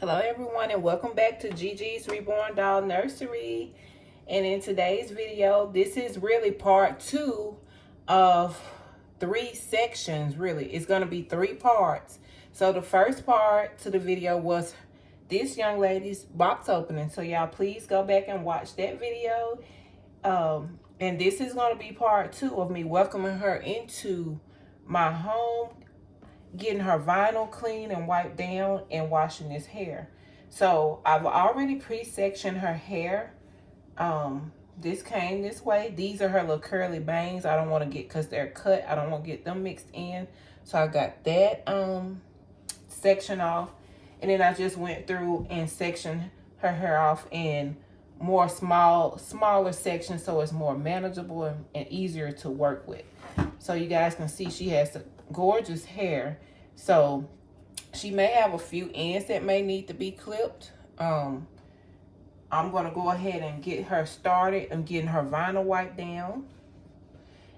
Hello everyone and welcome back to Gigi's Reborn Doll Nursery. And in today's video, this is really part 2 of 3 sections, really. It's going to be 3 parts. So the first part to the video was this young lady's box opening. So y'all please go back and watch that video. And this is going to be part 2 of me welcoming her into my home, getting her vinyl clean and wiped down, and washing this hair. So I've already pre-sectioned her hair. This came this way. These are her little curly bangs. I don't want to get, because they're cut, I don't want to get them mixed in. So I got that section off, and then I just went through and sectioned her hair off in more smaller sections, so it's more manageable and easier to work with. So you guys can see she has gorgeous hair. So she may have a few ends that may need to be clipped. I'm going to go ahead and get her started and getting her vinyl wiped down.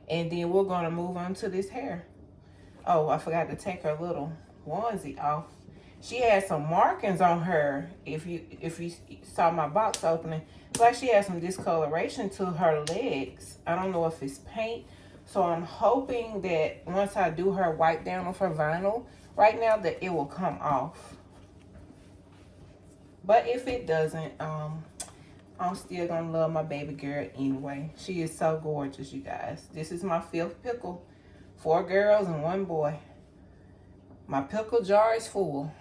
And then we're going to move on to this hair. Oh, I forgot to take her little onesie off. She has some markings on her. If you saw my box opening, it's like she has some discoloration to her legs. I don't know if it's paint. So I'm hoping that once I do her wipe down of her vinyl right now, that it will come off. But if it doesn't, I'm still gonna love my baby girl anyway. She is so gorgeous, you guys. This is my 5th pickle. 4 girls and 1 boy. My pickle jar is full,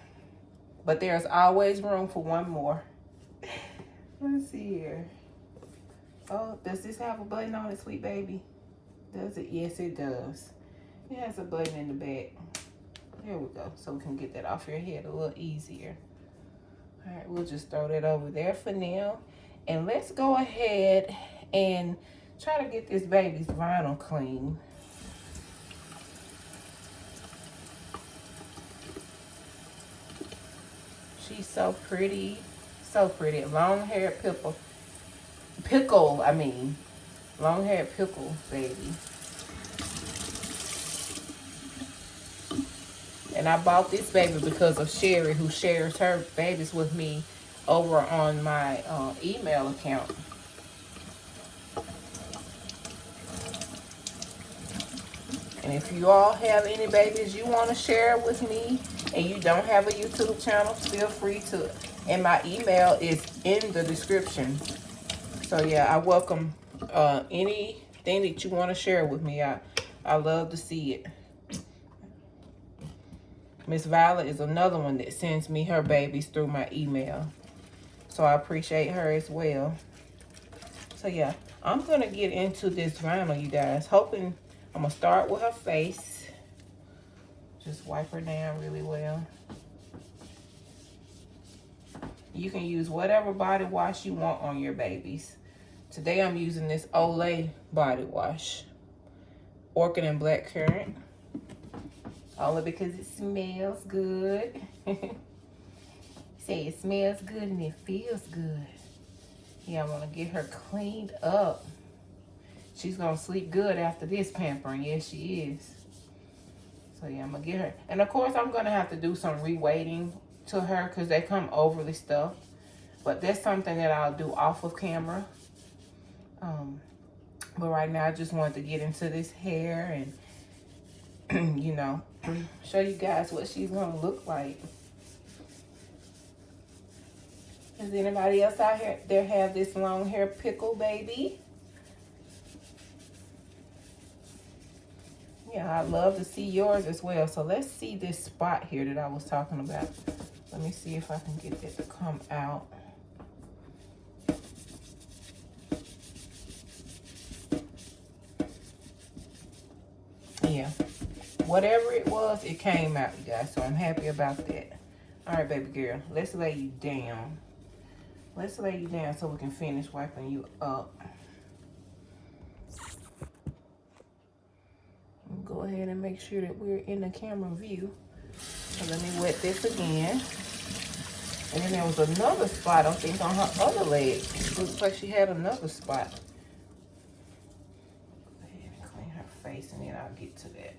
but there's always room for 1 more. Let's see here. Oh, does this have a button on it, sweet baby? Does it? Yes, it does. It has a button in the back. There we go. So we can get that off your head a little easier. All right, we'll just throw that over there for now. And let's go ahead and try to get this baby's vinyl clean. She's so pretty. So pretty. Long-haired pickle, I mean. Long-haired pickle, baby. And I bought this baby because of Sherry, who shares her babies with me over on my email account. And if you all have any babies you want to share with me and you don't have a YouTube channel, feel free to. And my email is in the description. So yeah, I welcome anything that you want to share with me. I love to see it. Miss Violet is another one that sends me her babies through my email. So I appreciate her as well. So yeah, I'm going to get into this vinyl, you guys. Hoping I'm going to start with her face. Just wipe her down really well. You can use whatever body wash you want on your babies. Today I'm using this Olay body wash. Orchid and Blackcurrant. Only because it smells good. Say it smells good and it feels good. Yeah, I want to get her cleaned up. She's going to sleep good after this pampering. Yes, she is. So yeah, I'm going to get her. And of course, I'm going to have to do some re-weighting to her because they come overly stuffed. But that's something that I'll do off of camera. But right now, I just wanted to get into this hair and, you know, show you guys what she's going to look like. Does anybody else out here there have this long hair pickle baby? Yeah, I'd love to see yours as well. So let's see this spot here that I was talking about. Let me see if I can get it to come out. Yeah, whatever it was, it came out, you guys. So I'm happy about that. All right, baby girl, let's lay you down. Let's lay you down so we can finish wiping you up. Go ahead and make sure that we're in the camera view. So let me wet this again. And then there was another spot, I think, on her other leg. It looks like she had another spot. Go ahead and clean her face, and then I'll get to that.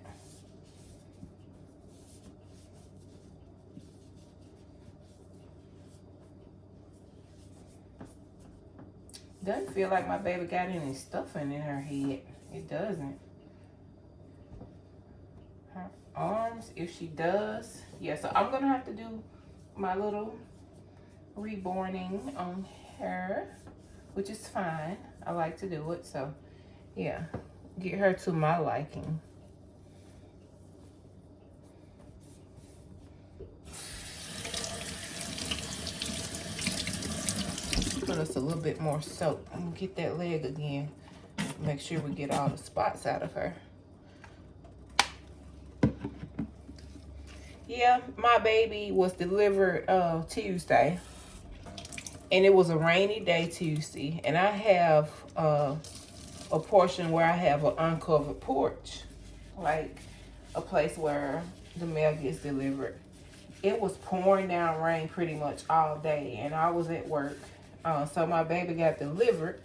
Doesn't feel like my baby got any stuffing in her head. It doesn't. Her arms, if she does. Yeah, so I'm going to have to do my little reborning on her, which is fine. I like to do it, so yeah, get her to my liking. Put us a little bit more soap. I'm gonna get that leg again. Make sure we get all the spots out of her. Yeah, my baby was delivered Tuesday, and it was a rainy day Tuesday, and I have a portion where I have an uncovered porch, like a place where the mail gets delivered. It was pouring down rain pretty much all day, and I was at work. So my baby got delivered,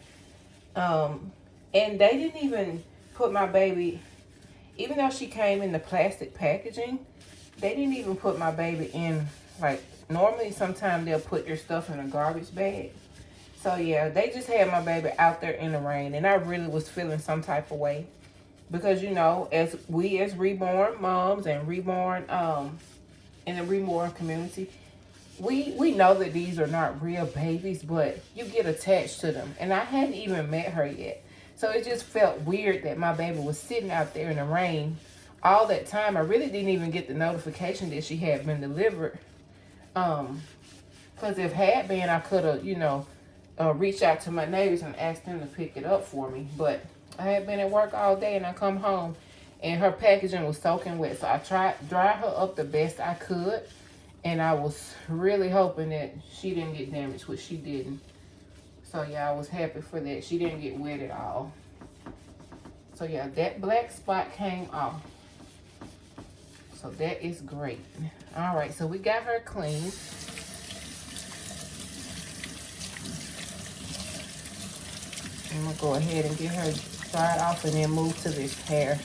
and they didn't even put my baby, even though she came in the plastic packaging, they didn't even put my baby in, like, normally sometimes they'll put your stuff in a garbage bag. So yeah, they just had my baby out there in the rain, and I really was feeling some type of way. Because, you know, as Reborn moms and Reborn, in the Reborn community, we know that these are not real babies, but you get attached to them. And I hadn't even met her yet. So it just felt weird that my baby was sitting out there in the rain all that time. I really didn't even get the notification that she had been delivered. Because if had been, I could have, you know, reached out to my neighbors and asked them to pick it up for me. But I had been at work all day, and I come home, and her packaging was soaking wet. So I tried to dry her up the best I could. And I was really hoping that she didn't get damaged, which she didn't. So yeah, I was happy for that. She didn't get wet at all. So yeah, that black spot came off. So that is great. All right, so we got her clean. I'm gonna go ahead and get her dried off and then move to this hair.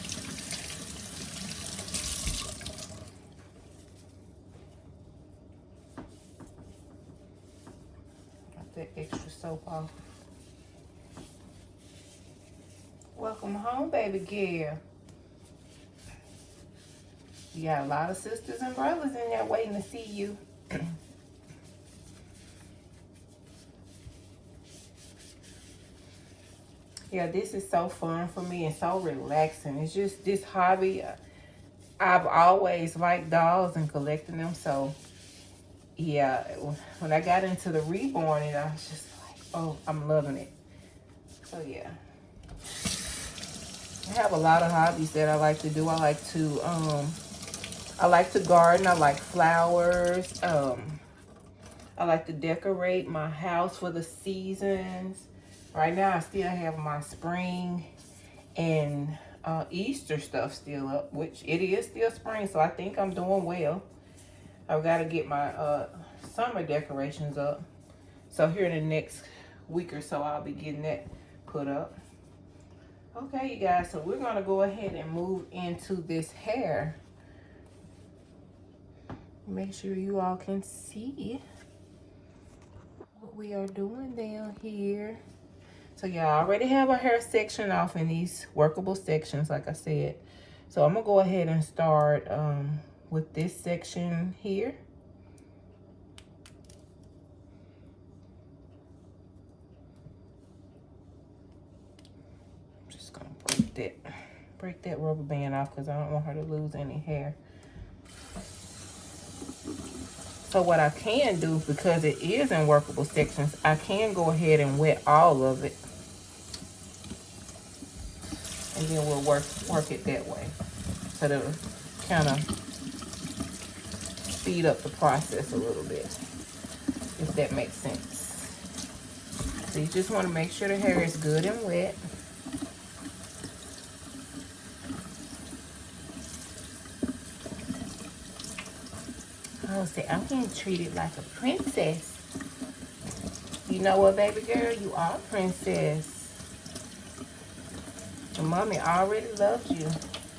Got that extra soap off. Welcome home, baby girl. You got a lot of sisters and brothers in there waiting to see you. Yeah, this is so fun for me and so relaxing. It's just this hobby. I've always liked dolls and collecting them. So, yeah, when I got into the Reborn, I was just like, oh, I'm loving it. So, yeah. I have a lot of hobbies that I like to do. I like to garden. I like flowers. I like to decorate my house for the seasons. Right now, I still have my spring and Easter stuff still up, which it is still spring, so I think I'm doing well. I've got to get my summer decorations up. So here in the next week or so, I'll be getting that put up. Okay, you guys, so we're going to go ahead and move into this hair. Make sure you all can see what we are doing down here. So yeah, I already have a hair section off in these workable sections, like I said. So I'm going to go ahead and start with this section here. I'm just going to break that rubber band off because I don't want her to lose any hair. So what I can do, because it is in workable sections, I can go ahead and wet all of it. And then we'll work it that way. So to kind of speed up the process a little bit, if that makes sense. So you just want to make sure the hair is good and wet. Oh, see, I'm getting treated like a princess. You know what, baby girl? You are a princess. Your mommy already loves you.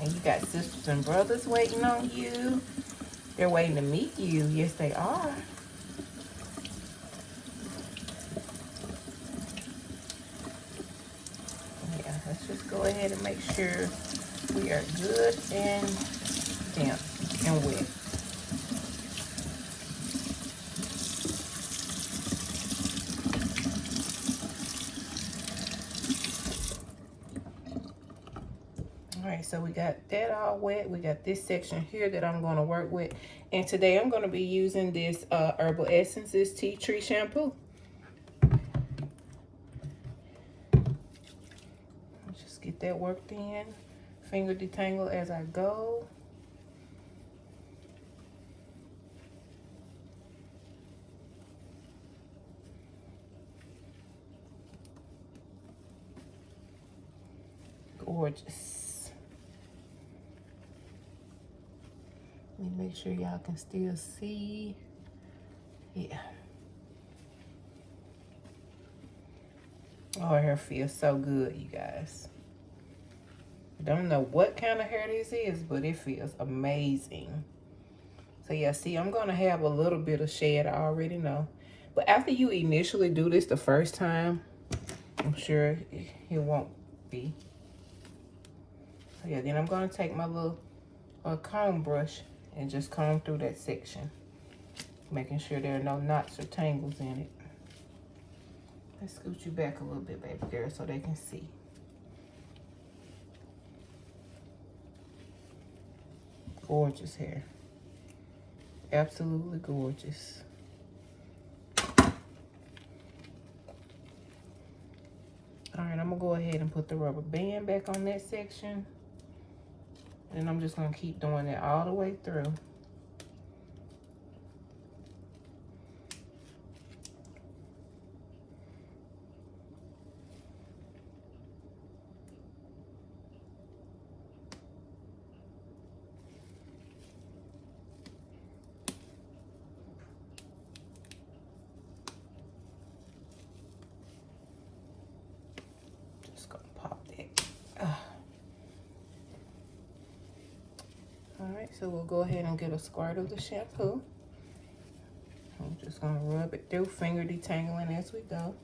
And you got sisters and brothers waiting on you. They're waiting to meet you. Yes, they are. just go ahead and make sure we are good and damp and wet. All right, so we got that all wet. We got this section here that I'm going to work with. And today I'm going to be using this Herbal Essences Tea Tree Shampoo. Just get that worked in. Finger detangle as I go. Gorgeous. Let me make sure y'all can still see. Yeah. Oh, her hair feels so good, you guys. I don't know what kind of hair this is, but it feels amazing. So yeah, see, I'm gonna have a little bit of shed, I already know. But after you initially do this the first time, I'm sure it won't be. So yeah, then I'm gonna take my little comb brush and just comb through that section, making sure there are no knots or tangles in it. Let's scoot you back a little bit, baby girl, so they can see. Gorgeous hair. Absolutely gorgeous. All right, I'm gonna go ahead and put the rubber band back on that section. And I'm just gonna keep doing that all the way through. Just gonna pop that. All right, so we'll go ahead and get a squirt of the shampoo. I'm just gonna rub it through, finger detangling as we go.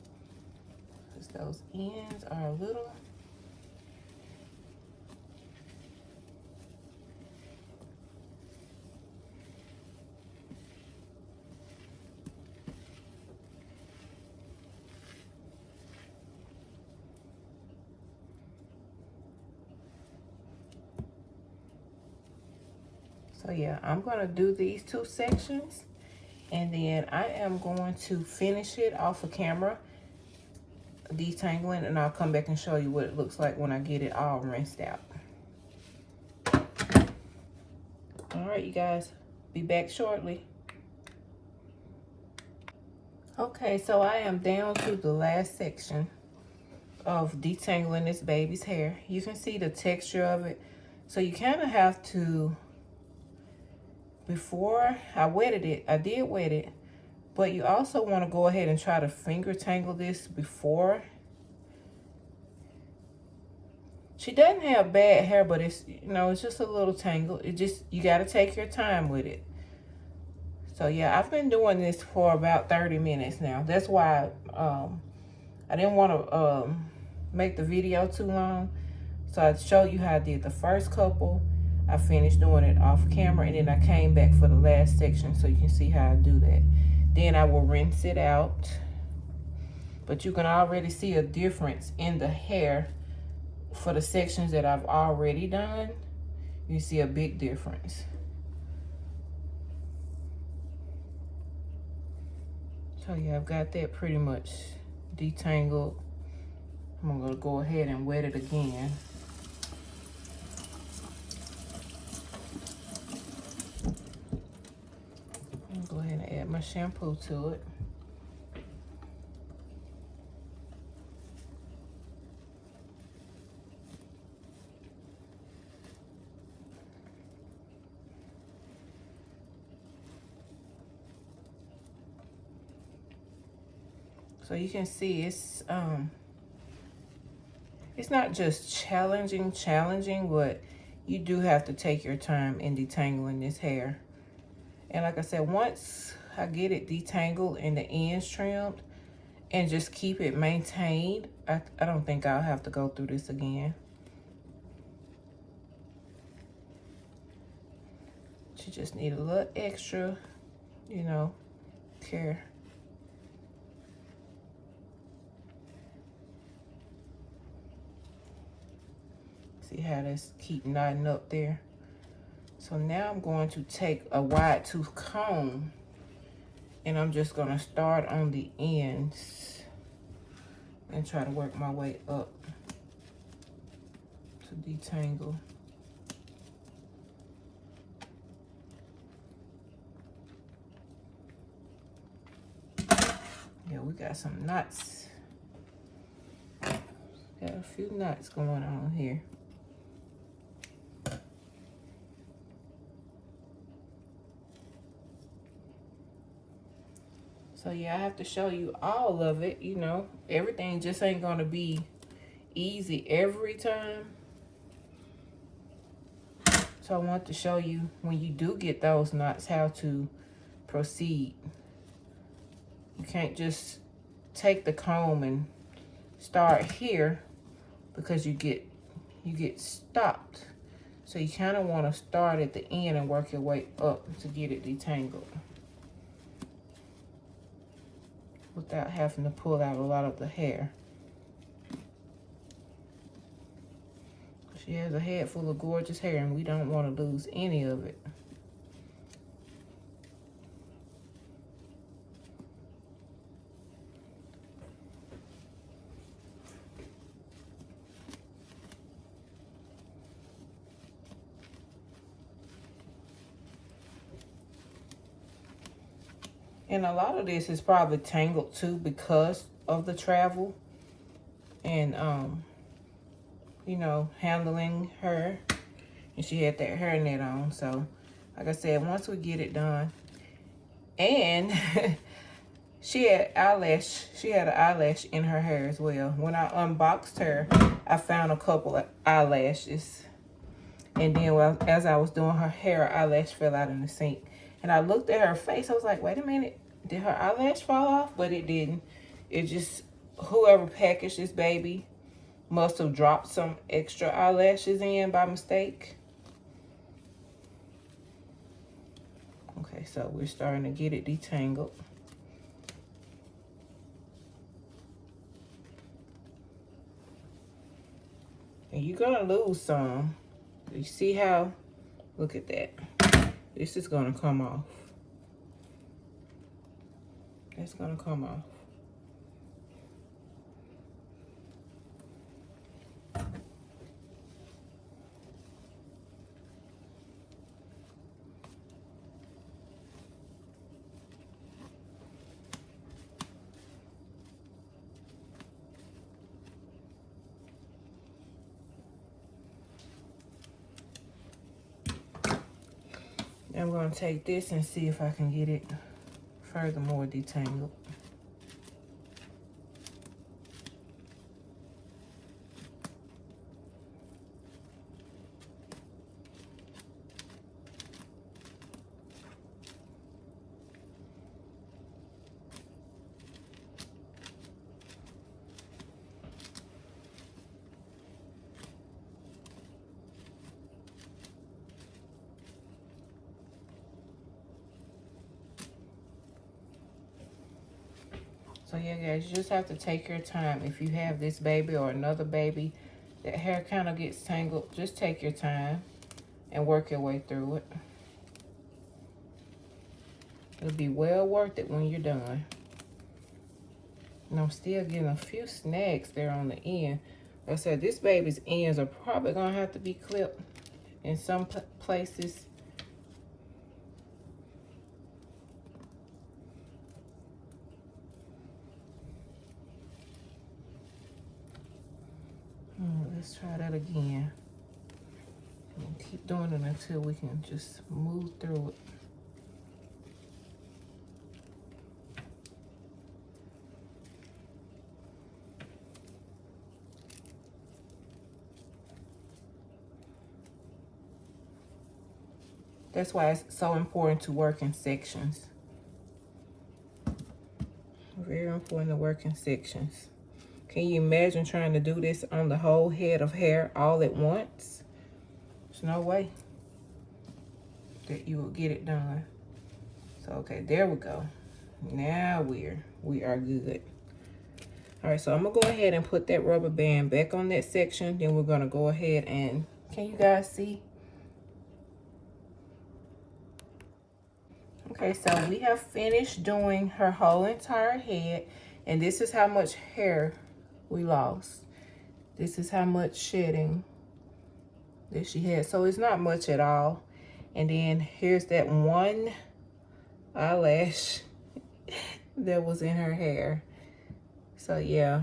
Because those ends are a little so yeah, I'm gonna do these two sections and then I am going to finish it off of camera, detangling, and I'll come back and show you what it looks like when I get it all rinsed out. All right, you guys, be back shortly. Okay, so I am down to the last section of detangling this baby's hair. You can see the texture of it. So you kind of have to, before I wetted it, I did wet it, but you also want to go ahead and try to finger tangle this before. She doesn't have bad hair, but it's, you know, it's just a little tangle. It just, you got to take your time with it. So yeah, I've been doing this for about 30 minutes now. That's why I didn't want to make the video too long. So I showed you how I did the first couple. I finished doing it off camera, and then I came back for the last section so you can see how I do that. Then I will rinse it out. But you can already see a difference in the hair for the sections that I've already done. You see a big difference. So yeah, I've got that pretty much detangled. I'm gonna go ahead and wet it again. I'm gonna go ahead and add my shampoo to it. So you can see it's not just challenging, but you do have to take your time in detangling this hair. And like I said, once I get it detangled and the ends trimmed, and just keep it maintained. I don't think I'll have to go through this again. You just need a little extra, you know, care. See how this keep knotting up there? So now I'm going to take a wide tooth comb and I'm just gonna start on the ends and try to work my way up to detangle. Yeah, we got some knots. Got a few knots going on here. So yeah, I have to show you all of it, you know. Everything just ain't gonna be easy every time. So I want to show you when you do get those knots how to proceed. You can't just take the comb and start here because you get stopped. So you kind of want to start at the end and work your way up to get it detangled without having to pull out a lot of the hair. She has a head full of gorgeous hair and we don't want to lose any of it. And a lot of this is probably tangled too because of the travel and you know, handling her. And she had that hairnet on. So like I said, once we get it done. And she had an eyelash in her hair as well. When I unboxed her, I found a couple of eyelashes. And then as I was doing her hair, her eyelash fell out in the sink. And I looked at her face. I was like, wait a minute. Did her eyelash fall off? But it didn't. It just, whoever packaged this baby must have dropped some extra eyelashes in by mistake. Okay, so we're starting to get it detangled. And you're gonna lose some. You see how, look at that. This is gonna come off. That's gonna come off. I'm going to take this and see if I can get it furthermore detangled. So yeah, guys, you just have to take your time. If you have this baby or another baby, that hair kind of gets tangled, just take your time and work your way through it. It'll be well worth it when you're done. And I'm still getting a few snags there on the end. Like I said, this baby's ends are probably gonna have to be clipped in some places. Let's try that again. We'll keep doing it until we can just move through it. That's why it's so important to work in sections. Very important to work in sections. Can you imagine trying to do this on the whole head of hair all at once? There's no way that you will get it done. So, okay, there we go. Now we are good. All right, so I'm gonna go ahead and put that rubber band back on that section. Then we're gonna go ahead and, can you guys see? Okay, so we have finished doing her whole entire head, and this is how much hair we lost. This is how much shedding that she had. So it's not much at all. And then here's that one eyelash that was in her hair. So yeah,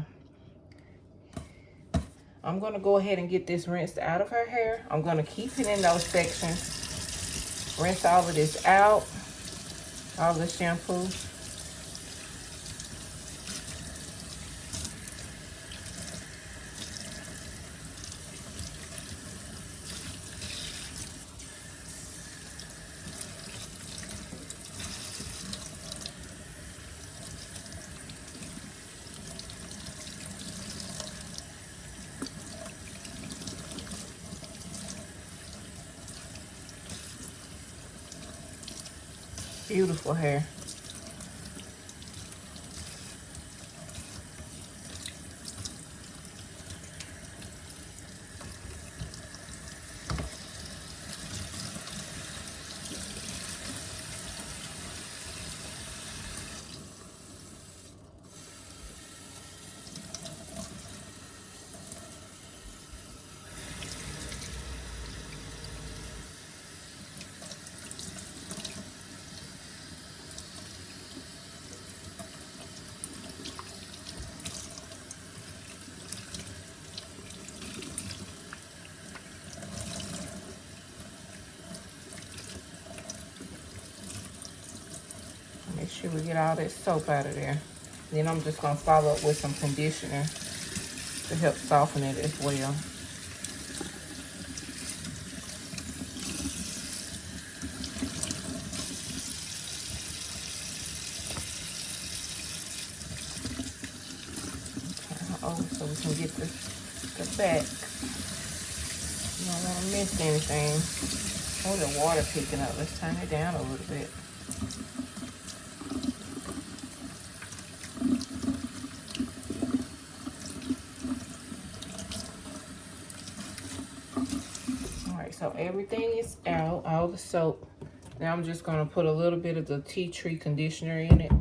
I'm gonna go ahead and get this rinsed out of her hair. I'm gonna keep it in those sections. Rinse all of this out, all the shampoo. Beautiful hair. Make sure we get all that soap out of there. Then I'm just gonna follow up with some conditioner to help soften it as well. Oh, so we can get the back. You don't want to miss anything. Oh, the water picking up. Let's turn it down a little bit. So everything is out, all the soap. Now I'm just gonna put a little bit of the tea tree conditioner in it.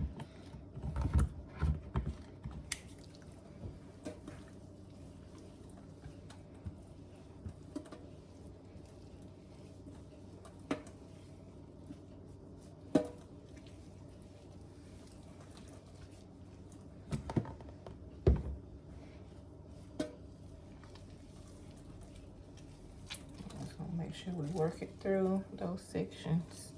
Make sure we work it through those sections.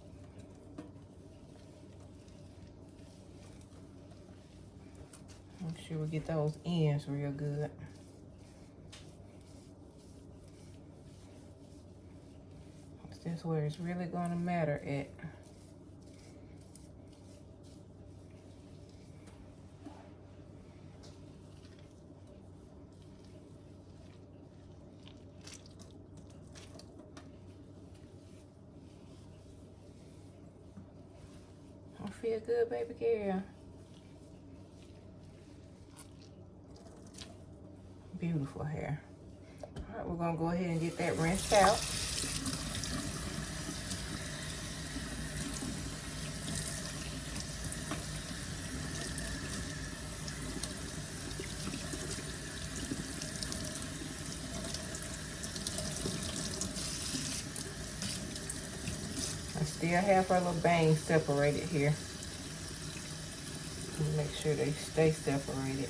Make sure we get those ends real good. This is where it's really going to matter at. Feel good, baby girl. Beautiful hair. All right, we're gonna go ahead and get that rinsed out. I still have our little bangs separated here. Make sure they stay separated.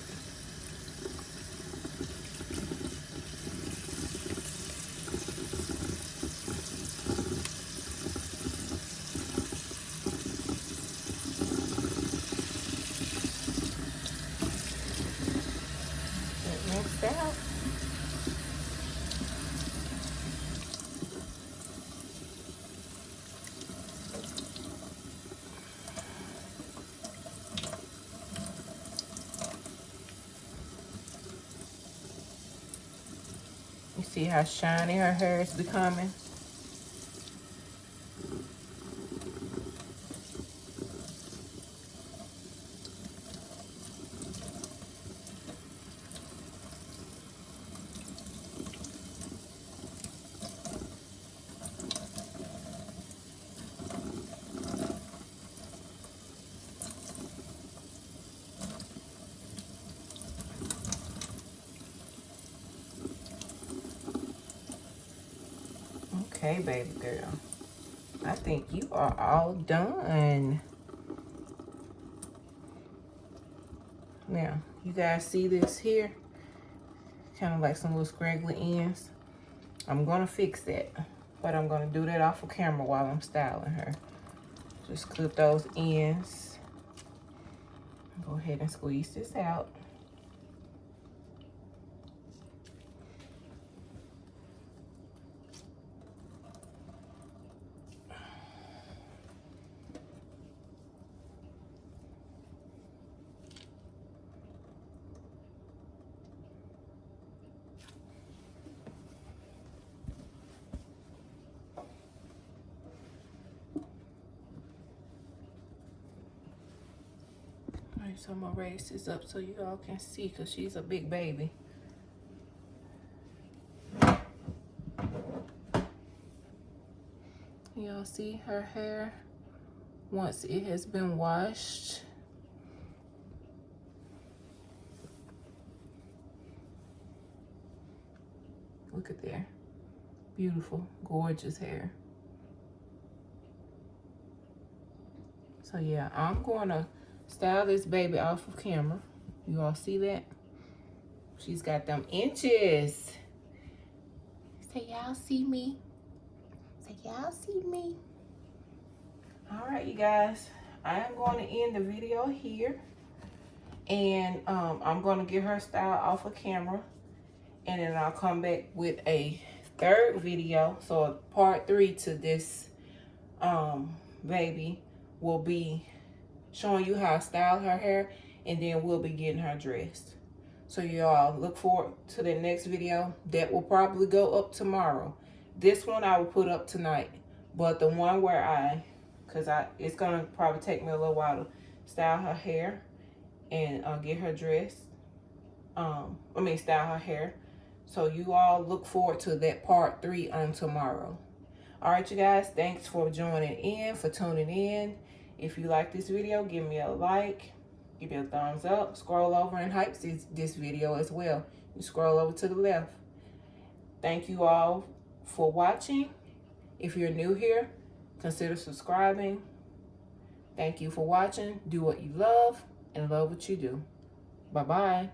Get rinsed out. See how shiny her hair is becoming? Okay, baby girl. I think you are all done. Now, you guys see this here? Kind of like some little scraggly ends. I'm gonna fix that, but I'm gonna do that off of camera while I'm styling her. Just clip those ends. Go ahead and squeeze this out. Alright, so I'm gonna raise this up so you all can see, because she's a big baby. Y'all see her hair once it has been washed. Look at there. Beautiful, gorgeous hair. So yeah, I'm gonna style this baby off of camera. You all see that? She's got them inches. Say y'all see me. Say y'all see me. All right, you guys. I am going to end the video here. And I'm going to get her style off of camera. And then I'll come back with a third video. So part 3 to this baby will be showing you how to style her hair, and then we'll be getting her dressed. So y'all look forward to the next video. That will probably go up tomorrow. This one I will put up tonight, but the one where it's gonna probably take me a little while to style her hair and get her dressed. Style her hair. So you all look forward to that part 3 on tomorrow. All right, you guys, thanks for joining in, for tuning in. If you like this video, give me a like, give me a thumbs up, scroll over and hype this video as well. You scroll over to the left. Thank you all for watching. If you're new here, consider subscribing. Thank you for watching. Do what you love and love what you do. Bye-bye.